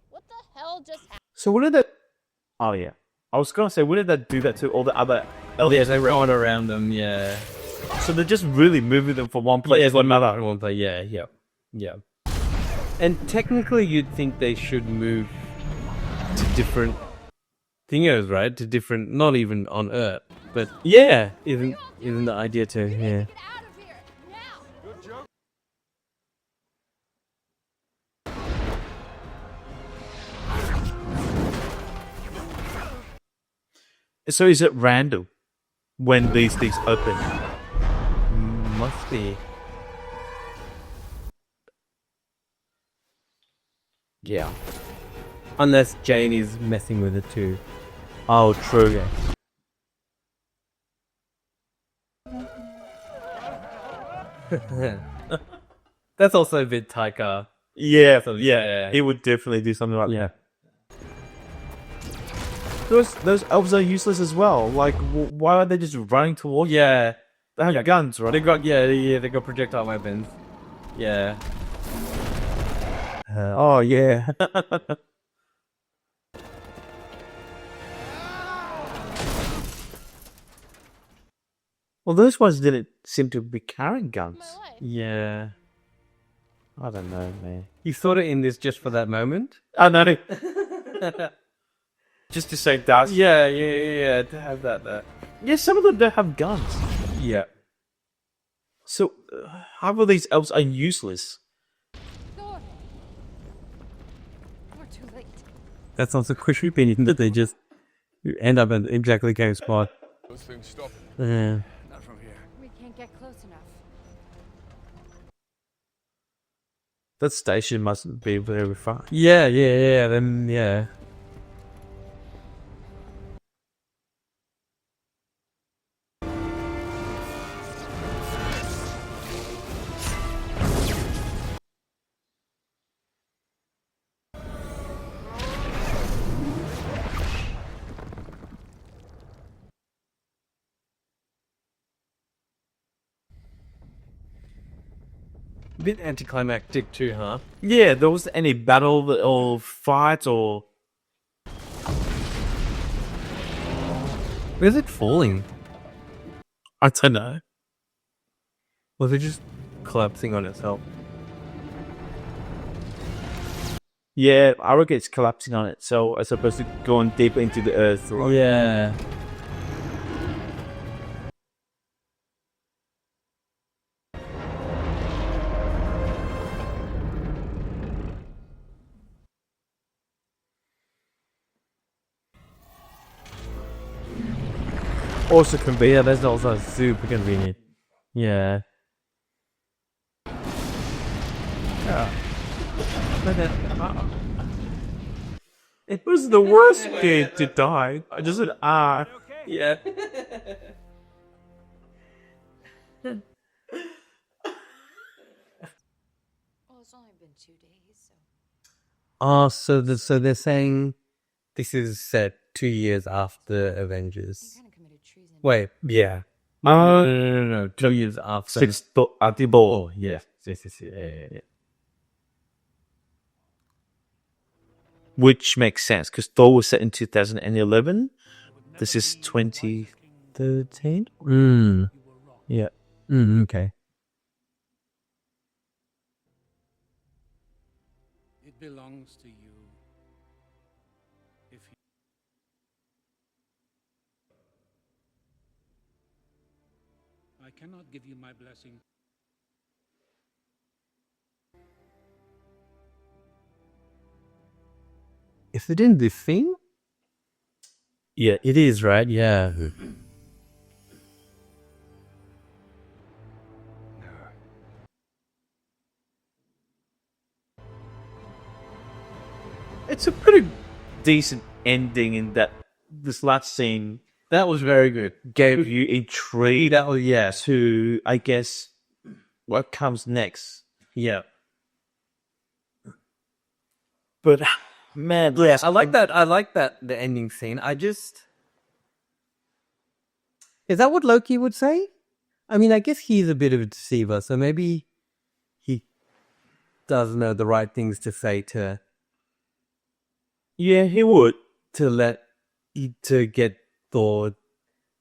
What the hell just happened? So what did that... Oh, yeah. I was going to say, what did that do that to all the other... Yeah, they run around them, yeah. So they're just really moving them from one place to another. One place, yeah. And technically, you'd think they should move to different thingos, right? To different, not even on Earth, but Yeah. isn't the idea to Get out of here now. So is it random when these things open? Must be. Yeah. Unless Jane is messing with it too. Oh, true. That's also a bit Taika. Yeah, So, yeah. He would definitely do something like Yeah. that. Those elves are useless as well. Like, why are they just running towards? Yeah. They have guns, right? They got they got projectile weapons. Yeah. Oh yeah. Well, those ones didn't seem to be carrying guns. Yeah. I don't know, man. You sort of in this just for that moment. I know. Just to say that. Yeah. To have that there. Yeah, some of them don't have guns. Yeah. So, how are these elves are useless? Thor! We're too late. That's also quite opinion that they just end up in exactly the same spot. Those things stop. Yeah. Not from here. We can't get close enough. That station must be very far. Yeah. Then yeah. Bit anticlimactic too, huh? Yeah, there wasn't any battle or fight or. Where's it falling? I don't know. Was it just collapsing on itself? Yeah, Arrogate's collapsing on it, so as opposed to going deeper into the earth. Right? Yeah. Also convenient. That's also super convenient. Yeah. It was the worst way to die. I just said, Yeah. Well, it's only been 2 days, so. Oh, so they're saying this is set 2 years after He Avengers. kind of committed treason. Wait, yeah. no. 2 years after. Since the ball. Oh, yeah. Yeah. Which makes sense because Thor was set in 2011. This is 2013. Yeah. Okay. It belongs to you. If you... I cannot give you my blessing. Is it in this thing? Yeah, It is, right? Yeah. it's a pretty decent ending in that this last scene That was very good. gave you intrigue That was, yeah. to, I guess, what comes next. Yeah. But man, I like that. The ending scene. Is that what Loki would say? I mean, I guess he's a bit of a deceiver, so maybe he does know the right things to say to yeah, he would. to get Thor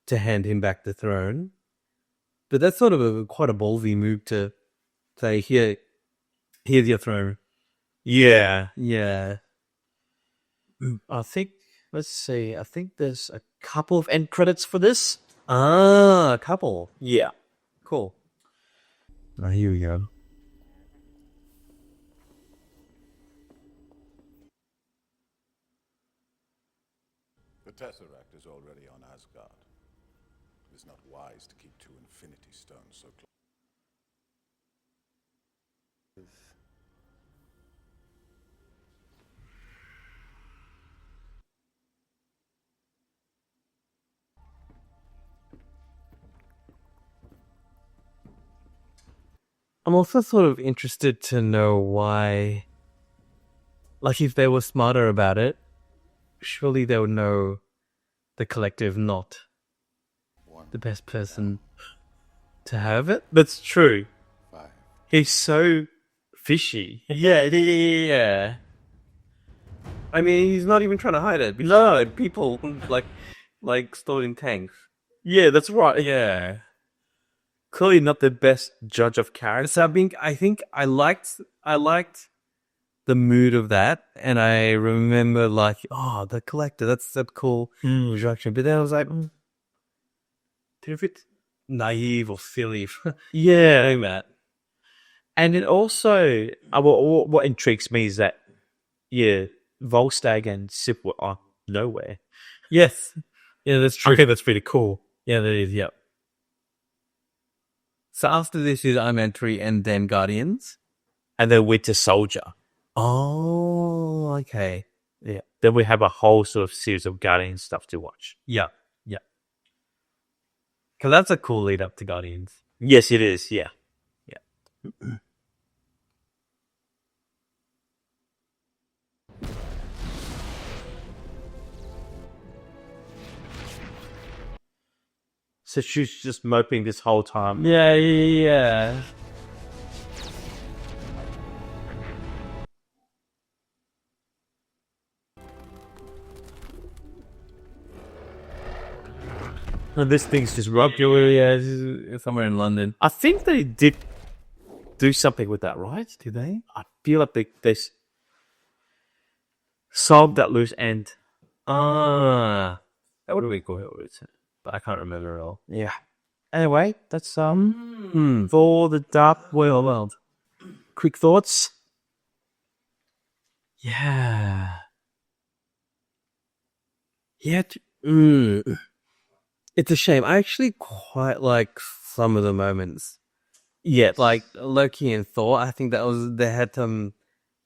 to hand him back the throne. But that's sort of quite a ballsy move to say, here's your throne. Yeah. Yeah. I think, let's see, I think there's a couple of end credits for this. A couple. Yeah. Cool. Here we go. The Tesseract is already on Asgard. It is not wise to keep two Infinity Stones so close. I'm also sort of interested to know why, like, if they were smarter about it, surely they would know the Collective not the best person to have it. That's true. 5. He's so fishy. Yeah. I mean, he's not even trying to hide it. No, people like stored in tanks. Yeah, that's right. Yeah. Clearly not the best judge of character. So I think I liked the mood of that, and I remember like, oh, the Collector, that's cool introduction. But then I was like, did it fit naive or silly? Yeah. Doing that. And it also, what intrigues me is that, Volstagg and Sif are nowhere. Yes. Yeah, that's true. Okay, that's pretty cool. Yeah, that is, yep. So after this is Iron Man 3 and then Guardians. And then Winter Soldier. Oh, okay. Yeah. Then we have a whole sort of series of Guardians stuff to watch. Yeah, yeah. Because that's a cool lead up to Guardians. Yes, it is. Yeah. Yeah. So she's just moping this whole time. Yeah. And this thing's just rubbed. Yeah, somewhere in London. I think they did do something with that, right? Did they? I feel like they solved that loose end. That would be cool. But I can't remember at all. Yeah. Anyway, that's for the Dark World. Quick thoughts? Yeah. Yeah. It's a shame. I actually quite like some of the moments. Yes. Like Loki and Thor, I think they had some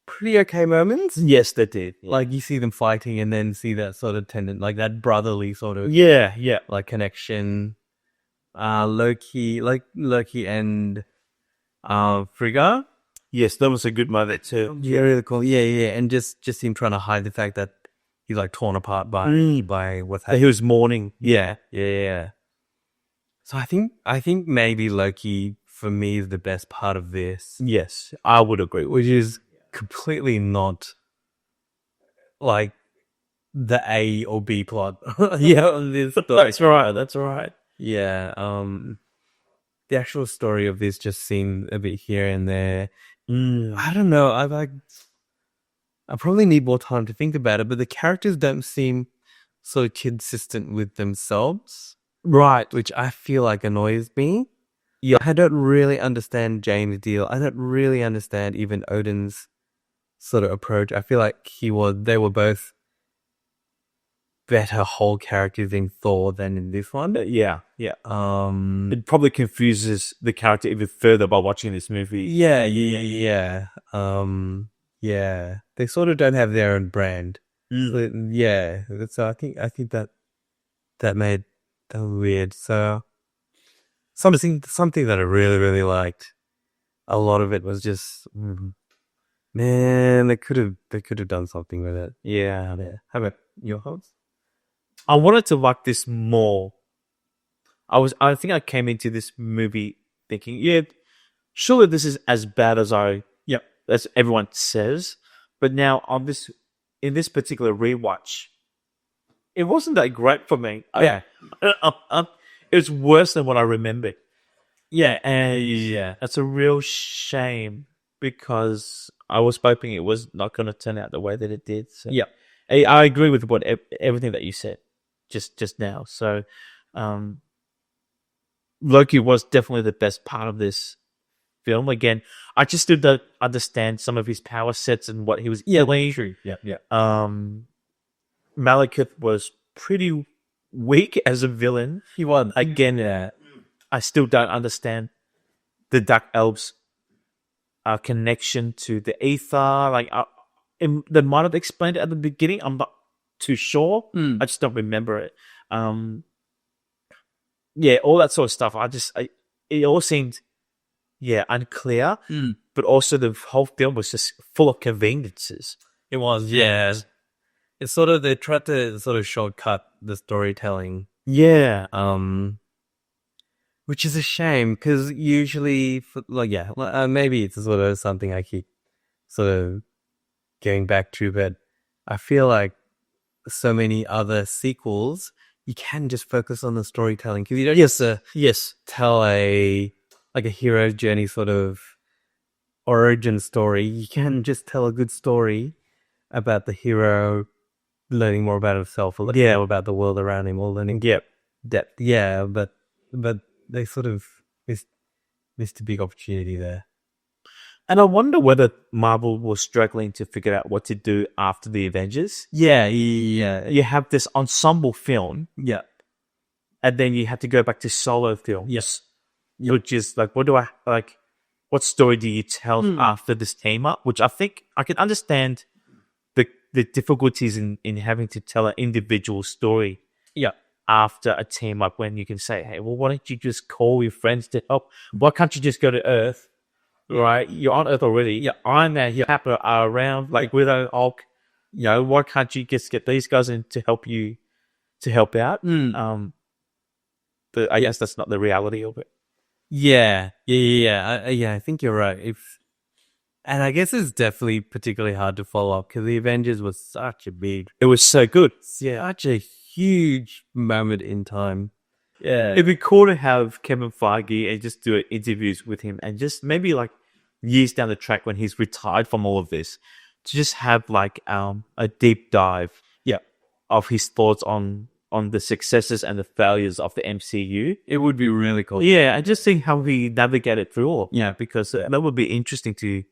pretty okay moments. Yes, they did. Yeah. Like you see them fighting and then see that sort of like that brotherly sort of like connection. Loki and Frigga. Yes, that was a good moment too. Yeah, really cool. Yeah. And just him trying to hide the fact that he's like torn apart by what's happening. He was mourning. Yeah. So I think maybe Loki for me is the best part of this. Yes, I would agree. Which is completely not like the A or B plot. This story. That's right. Yeah. The actual story of this just seemed a bit here and there. I don't know. I probably need more time to think about it, but the characters don't seem so consistent with themselves. Right. Which I feel like annoys me. Yeah. I don't really understand James' deal. I don't really understand even Odin's sort of approach. I feel like they were both better whole characters in Thor than in this one. Yeah. It probably confuses the character even further by watching this movie. Yeah. They sort of don't have their own brand. Yeah. So I think that made that weird. So something that I really, really liked. A lot of it was just man, they could have done something with it. Yeah. How about your thoughts? I wanted to like this more. I think I came into this movie thinking, surely this is as bad as as everyone says. But now in this particular rewatch, it wasn't that great for me. It was worse than what I remember. Yeah, and that's a real shame because I was hoping it was not going to turn out the way that it did. So. Yeah, I agree with everything that you said just now. So, Loki was definitely the best part of this film. Again, I just still don't understand some of his power sets and what he was doing. True. Yeah. Malekith was pretty weak as a villain. He was. Again, I still don't understand the Dark Elves' connection to the ether. Like, they might have explained it at the beginning. I'm not too sure. I just don't remember it. All that sort of stuff. It all seemed unclear. But also the whole film was just full of conveniences. It was, yeah. It's sort of, they tried to sort of shortcut the storytelling. Yeah. Which is a shame, because usually, maybe it's sort of something I keep sort of going back to, but I feel like so many other sequels, you can just focus on the storytelling, because you don't just tell a hero journey sort of origin story. You can just tell a good story about the hero learning more about himself, or learning more about the world around him, or learning depth. Yeah, but they sort of missed a big opportunity there. And I wonder whether Marvel was struggling to figure out what to do after the Avengers. Yeah. You have this ensemble film. Yeah. And then you have to go back to solo film. Yes. Which is like, what story do you tell after this team up? Which I think I can understand the difficulties in having to tell an individual story. Yeah. After a team up, when you can say, hey, well, why don't you just call your friends to help? Why can't you just go to Earth? Right? You're on Earth already. Yeah. Iron Man, Pepper are around, like Widow, Hulk. Why can't you just get these guys in to help out? But I guess that's not the reality of it. Yeah. I think you're right. And I guess it's definitely particularly hard to follow up, because the Avengers was such a big... It was so good. Such a huge moment in time. Yeah. It'd be cool to have Kevin Feige and just do interviews with him, and just maybe like years down the track when he's retired from all of this, to just have like a deep dive of his thoughts on the successes and the failures of the MCU. It would be really cool. Yeah, and just seeing how he navigated through all. Yeah, because that would be interesting to...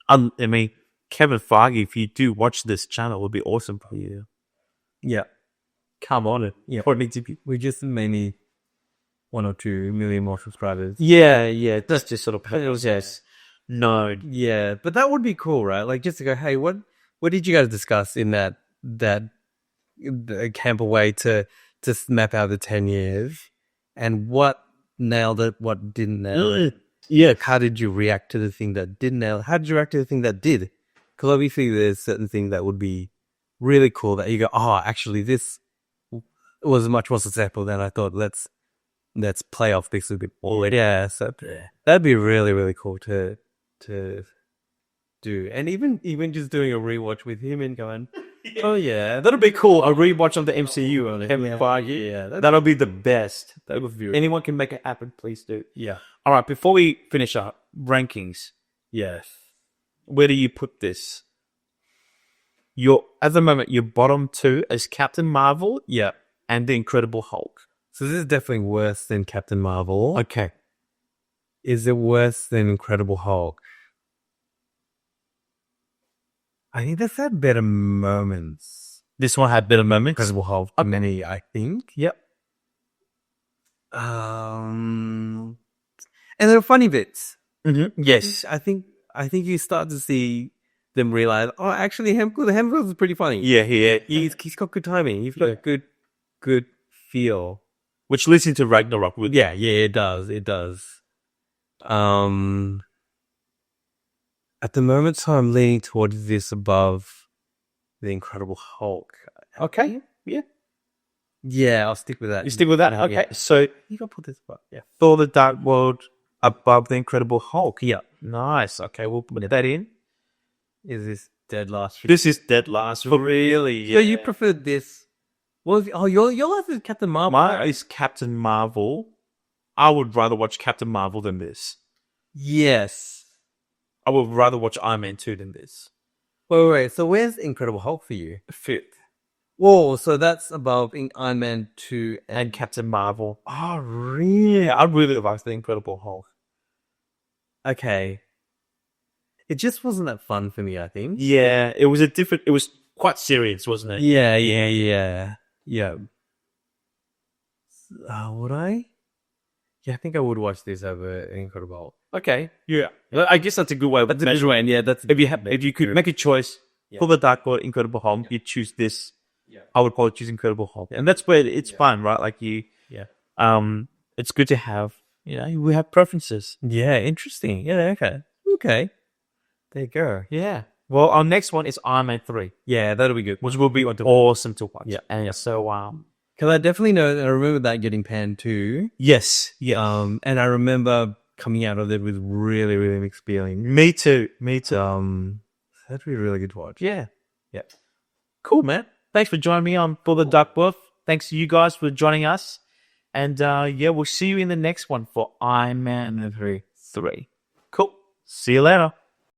I mean, Kevin Feige, if you do watch this channel, it would be awesome for you. Yeah. Come on for an interview. We just mainly 1 or 2 million more subscribers. Yeah. That's just sort of known. Yeah, but that would be cool, right? Like, just to go, hey, what did you guys discuss in that camp away to map out the 10 years, and what nailed it, what didn't nail it? Yeah. How did you react to the thing that didn't nail it? How did you react to the thing that did? Because obviously there's certain things that would be really cool that you go, oh, actually this was much more successful than I thought. Let's play off this a bit more. Yeah, so that'd be really, really cool to do. And even just doing a rewatch with him and going, oh yeah, that'll be cool. A rewatch of the MCU on him. Yeah, that'll be the best. That would be. Anyone can make it happen. Please do. Yeah. All right. Before we finish up, rankings. Yes. Where do you put this? At the moment, your bottom 2 is Captain Marvel. Yeah. And the Incredible Hulk. So this is definitely worse than Captain Marvel. Okay. Is it worse than Incredible Hulk? I think this had better moments. This one had better moments? Incredible Hulk. Many, I think. Yep. And there are funny bits. Mm-hmm. Yes. I think you start to see them realize, oh, actually, Hemsworth is pretty funny. Yeah. He's got good timing. He's got a good feel. Which leads into Ragnarok. Yeah, it does. It does. At the moment, so I'm leaning towards this above the Incredible Hulk. Okay. Yeah. Yeah, I'll stick with that. You stick with that? Okay. Yeah. So You got to put this above. Yeah. Thor: The Dark World above the Incredible Hulk. Yeah. Nice. Okay, we'll put that in. Is this dead last? This is dead last. Really? Yeah. So you prefer this? Well, your last is Captain Marvel. Mine is Captain Marvel. I would rather watch Captain Marvel than this. Yes. I would rather watch Iron Man 2 than this. Wait. So where's Incredible Hulk for you? 5th. Whoa, so that's above Iron Man 2 and Captain Marvel. Oh, really? I really like the Incredible Hulk. Okay. It just wasn't that fun for me, I think. Yeah, it was quite serious, wasn't it? Yeah. Would I? Yeah, I think I would watch this over Incredible Hulk. Okay, yeah. I guess that's a good way of measuring. Yeah, that's if you could make a choice for the Dark World, Incredible Hulk, you choose this. Yeah. I would probably choose Incredible Hulk, and that's where it's fun, right? Like it's good to have we have preferences. Yeah, interesting. Yeah, okay. There you go. Yeah. Well, our next one is Iron Man 3, Yeah, that'll be good. which will be awesome to watch. Yeah. And so, Because I definitely know, I remember that getting panned too. yes. Yeah. And I remember coming out of it with really, really mixed feelings. Me too. That'd be a really good watch. Yeah. Yeah. Cool, man. Thanks for joining me on For the Duckworth. Thanks to you guys for joining us. And we'll see you in the next one for Iron Man 3. Cool. See you later.